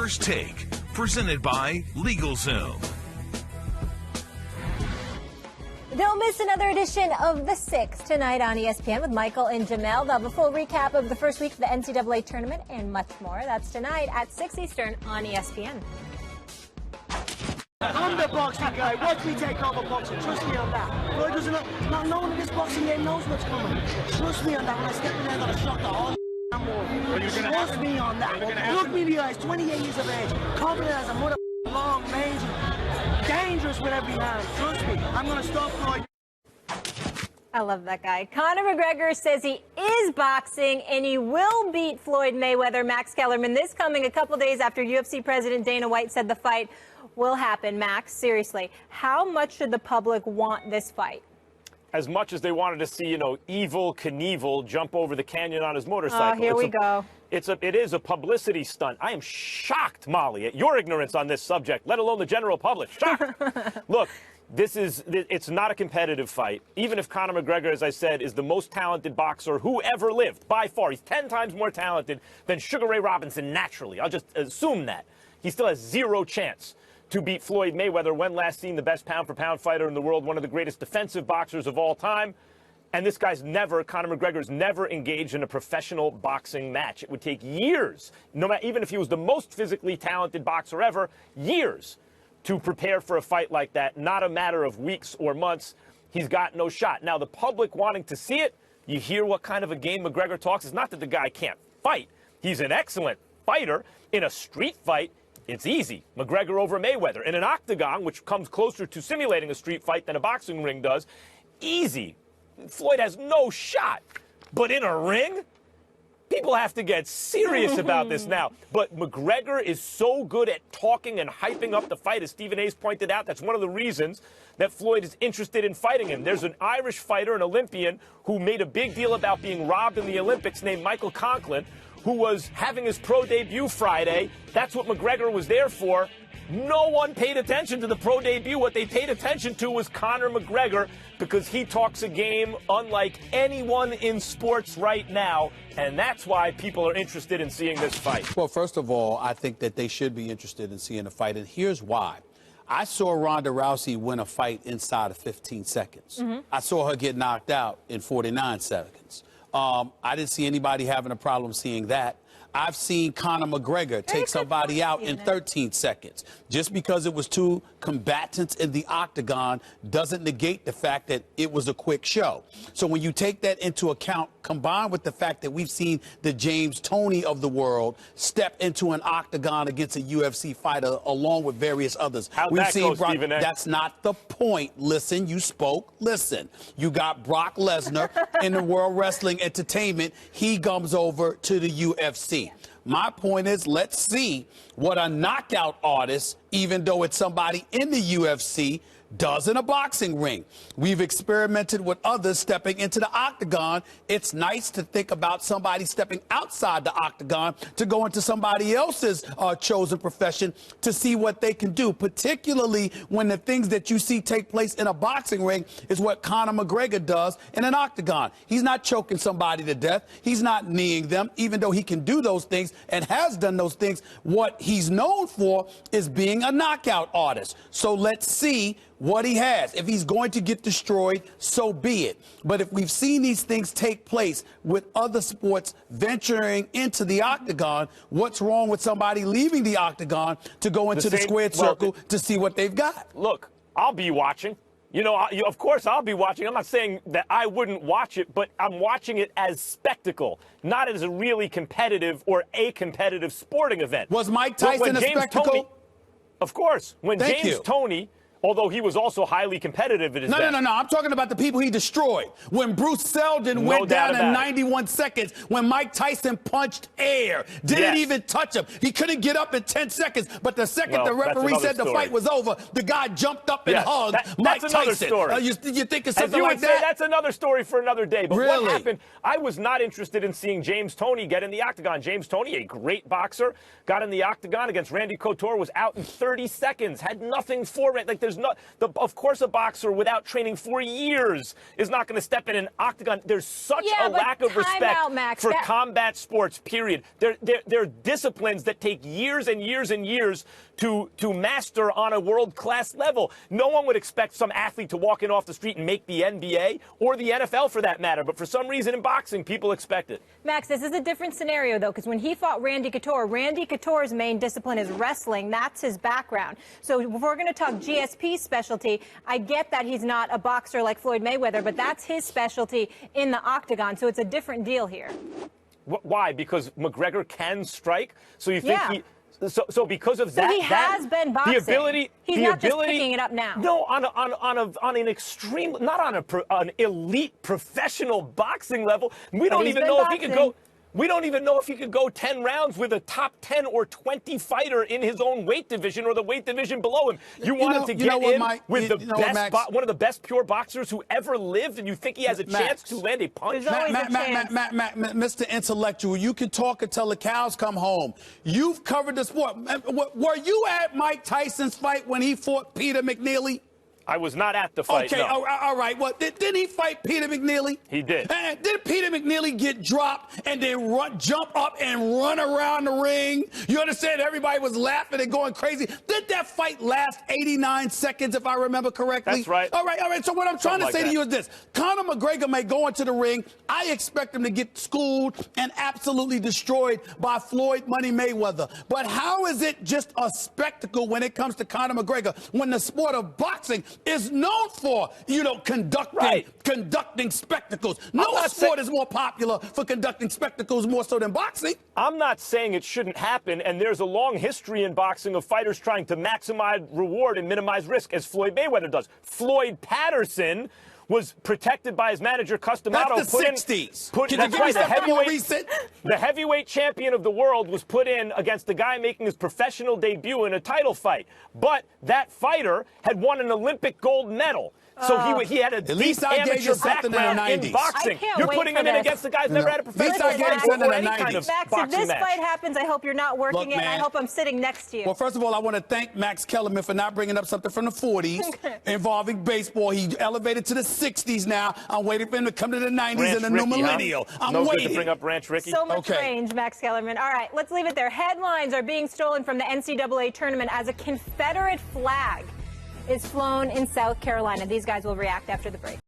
First Take, presented by LegalZoom. Don't miss another edition of The Six tonight on ESPN with Michael and Jamel. They'll have a full recap of the first week of the NCAA tournament and much more. That's tonight at 6 Eastern on ESPN. I'm the boxing guy. Watch me take over boxing. Trust me on that. Floyd doesn't not knowing in this boxing game knows what's coming. Trust me on that. When I step in there, I'm gonna shock the whole Trust me on that. Look me in the eyes. 28 years of age, confident as a mother, long, mangy, dangerous with every hand. Trust me. I'm gonna stop Floyd. I love that guy. Conor McGregor says he is boxing and he will beat Floyd Mayweather. Max Kellerman, this coming a couple days after UFC President Dana White said the fight will happen. Max, seriously, how much should the public want this fight? As much as they wanted to see, Evel Knievel jump over the canyon on his motorcycle. Oh, here we go. It is a publicity stunt. I am shocked, Molly, at your ignorance on this subject, let alone the general public. Shocked. Look, it's not a competitive fight. Even if Conor McGregor, as I said, is the most talented boxer who ever lived, by far. He's 10 times more talented than Sugar Ray Robinson naturally. I'll just assume that. He still has zero chance to beat Floyd Mayweather, when last seen the best pound-for-pound fighter in the world, one of the greatest defensive boxers of all time. And this guy's Conor McGregor's never engaged in a professional boxing match. It would take years, even if he was the most physically talented boxer ever, years to prepare for a fight like that, not a matter of weeks or months. He's got no shot. Now, the public wanting to see it, you hear what kind of a game McGregor talks. It's not that the guy can't fight. He's an excellent fighter. In a street fight, it's easy. McGregor over Mayweather. In an octagon, which comes closer to simulating a street fight than a boxing ring does, easy. Floyd has no shot. But in a ring, people have to get serious about this now. But McGregor is so good at talking and hyping up the fight, as Stephen A's pointed out. That's one of the reasons that Floyd is interested in fighting him. There's an Irish fighter, an Olympian, who made a big deal about being robbed in the Olympics, named Michael Conklin, who was having his pro debut Friday. That's what McGregor was there for. No one paid attention to the pro debut. What they paid attention to was Conor McGregor, because he talks a game unlike anyone in sports right now, and that's why people are interested in seeing this fight. Well, first of all, I think that they should be interested in seeing the fight, and here's why. I saw Ronda Rousey win a fight inside of 15 seconds. I saw her get knocked out in 49 seconds. I didn't see anybody having a problem seeing that. I've seen Conor McGregor take somebody out in 13 seconds. Just because it was two combatants in the octagon doesn't negate the fact that it was a quick show. So when you take that into account, combined with the fact that we've seen the James Toney of the world step into an octagon against a UFC fighter along with various others. How'd that go, Stephen A? That's not the point. Listen, you spoke. Listen, you got Brock Lesnar in the World Wrestling Entertainment. He comes over to the UFC. My point is, let's see what a knockout artist, even though it's somebody in the UFC, does in a boxing ring. We've experimented with others stepping into the octagon. It's nice to think about somebody stepping outside the octagon to go into somebody else's chosen profession to see what they can do, particularly when the things that you see take place in a boxing ring is what Conor McGregor does in an octagon. He's not choking somebody to death. He's not kneeing them, even though he can do those things and has done those things. What he's known for is being a knockout artist. So let's see what he has. If he's going to get destroyed, so be it. But if we've seen these things take place with other sports venturing into the octagon, what's wrong with somebody leaving the octagon to go into the squared circle to see what they've got? Look, I'll be watching. Of course I'll be watching. I'm not saying that I wouldn't watch it, but I'm watching it as spectacle, not as a really competitive or a competitive sporting event. Was Mike Tyson a spectacle? Of course. When James Toney, although he was also highly competitive at his best. No. I'm talking about the people he destroyed. When Bruce Seldon went down in 91 seconds, when Mike Tyson punched air, didn't even touch him. He couldn't get up in 10 seconds, but the second the referee said the fight was over, the guy jumped up and hugged Mike Tyson. Story. You think it's something like that? That's another story for another day. But really? What happened, I was not interested in seeing James Toney get in the octagon. James Toney, a great boxer, got in the octagon against Randy Couture, was out in 30 seconds, had nothing for it. Like, there's of course, a boxer without training for years is not going to step in an octagon. There's such a lack of respect for combat sports, period. They're disciplines that take years and years and years to master on a world-class level. No one would expect some athlete to walk in off the street and make the NBA or the NFL for that matter, but for some reason in boxing, people expect it. Max, this is a different scenario, though, because when he fought Randy Couture's main discipline is wrestling. That's his background. So if we're going to talk GSP specialty, I get that he's not a boxer like Floyd Mayweather, but that's his specialty in the octagon, so it's a different deal here. Why? Because McGregor can strike? So you think he... So because of that, he has been boxing. He's not just picking it up now. No, on an extreme, not on an elite professional boxing level. We don't even know if he could go. We don't even know if he could go 10 rounds with a top 10 or 20 fighter in his own weight division or the weight division below him. You want him to get in with the best, one of the best pure boxers who ever lived, and you think he has a chance to land a punch? Mr. Intellectual, you can talk until the cows come home. You've covered the sport. Were you at Mike Tyson's fight when he fought Peter McNeely? I was not at the fight. Okay, no. all right. Well, didn't he fight Peter McNeely? He did. Did Peter McNeely get dropped and then jump up and run around the ring? You understand? Everybody was laughing and going crazy. Did that fight last 89 seconds, if I remember correctly? That's right. All right. So what I'm trying to say to you is this. Conor McGregor may go into the ring. I expect him to get schooled and absolutely destroyed by Floyd Money Mayweather. But how is it just a spectacle when it comes to Conor McGregor when the sport of boxing is known for, conducting spectacles? No sport is more popular for conducting spectacles more so than boxing. I'm not saying it shouldn't happen, and there's a long history in boxing of fighters trying to maximize reward and minimize risk, as Floyd Mayweather does. Floyd Patterson was protected by his manager, Customato. That's the 60s. The heavyweight champion of the world was put in against the guy making his professional debut in a title fight. But that fighter had won an Olympic gold medal. So he had a deep amateur background in boxing. You're putting him in against the guy who's never had a professional fight or any kind of boxing match. If this fight happens, I hope you're not working it. I hope I'm sitting next to you. Well, first of all, I want to thank Max Kellerman for not bringing up something from the 40s involving baseball. He elevated to the 60s now. I'm waiting for him to come to the 90s and the new millennial. I'm waiting. Good to bring up Ranch Ricky. So much range, Max Kellerman. All right, let's leave it there. Headlines are being stolen from the NCAA tournament as a Confederate flag is flown in South Carolina. These guys will react after the break.